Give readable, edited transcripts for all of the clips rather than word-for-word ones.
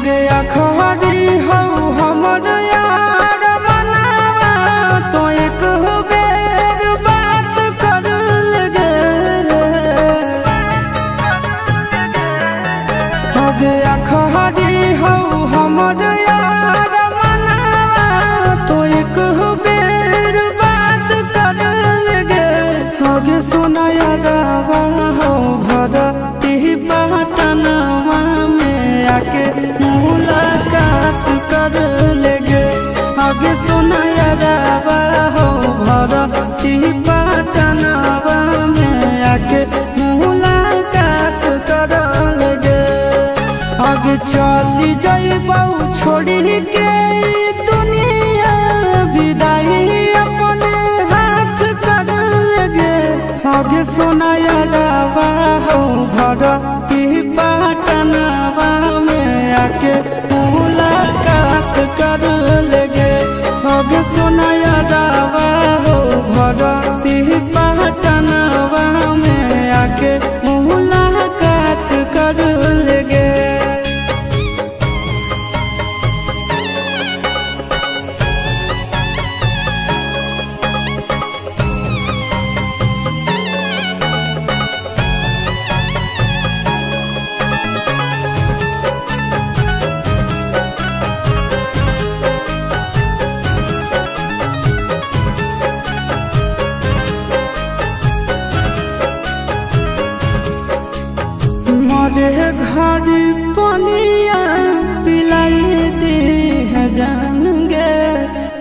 गया खरी हो हमर यार मनावा तो एक बेर बात कर लगे हो गया खरी हो हमर यार मनावा तो एक बेर बात कर लगे हो गे सोना यारावा हो भरती पटनवा में आके मुलाकात कर लेगे आगे सोना यारावा हो भरती पटनवा में आके मुलाकात कर लेगे आगे चली जाइबौ छोड़ी के दुनिया विदाई अपने हाथ कर लेगे आगे सोना यारावा हो भरती पटनवा में आके मुलाकात कर लेगे आगे सोना यारावा हो भरती पटनवा में आके मुलाकात कर लेगे। मरे घड़ी पनिया पिलाई दी है जान गे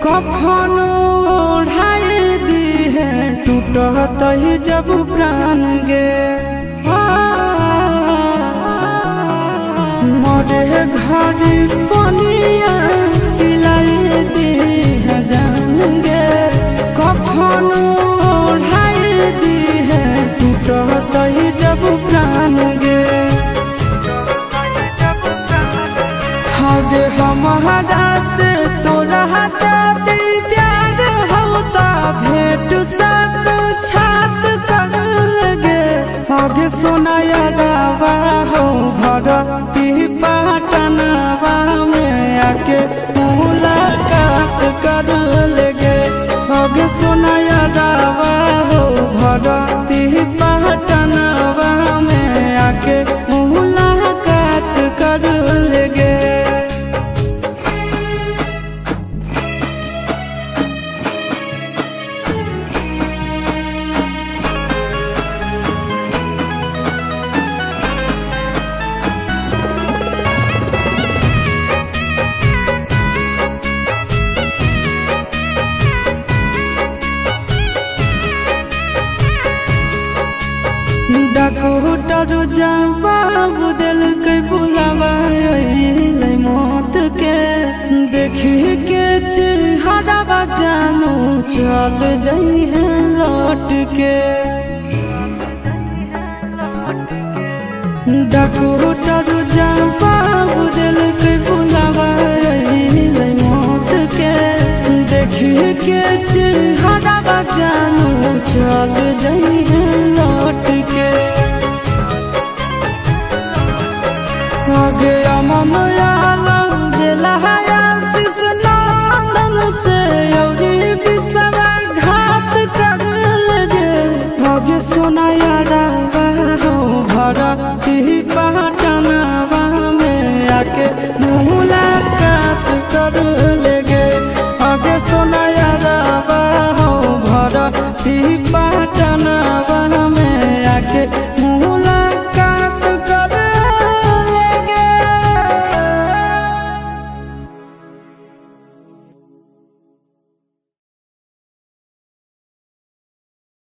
कफन ओढ़ाई दी है टूटत ही जब प्राण गे मरे घड़ी पनिया पिलाई दी है जान गे कफन ओढ़ाई दी है टूटत ही जब प्राण गे आगे हमारा से तोरा जाती प्यार होता भेंट साक्षात कर लगे आगे सोना यारावा हो भरती पटनवा में आके मुलाकात कर लेगे आगे सोना यारावा हो भरती पटनवा में आके मुलाकात कर लेगे। डॉक्टर जवाब दिल के बुलावा मौत के देखी के चेहरा जानू चल जाई है लौट के डॉक्टर जवाब दिल के बुलावा मौत के देखी के चेहरा जानू चल जाई है लौट के आगे अमन आलम दिलहाया शिश नंदन से योगी विश्वासघात कर लगे आगे सोना यारावा हो भरती पटनवा में आके मुलाकात कर लेगे आगे सोना यारावा हो भरती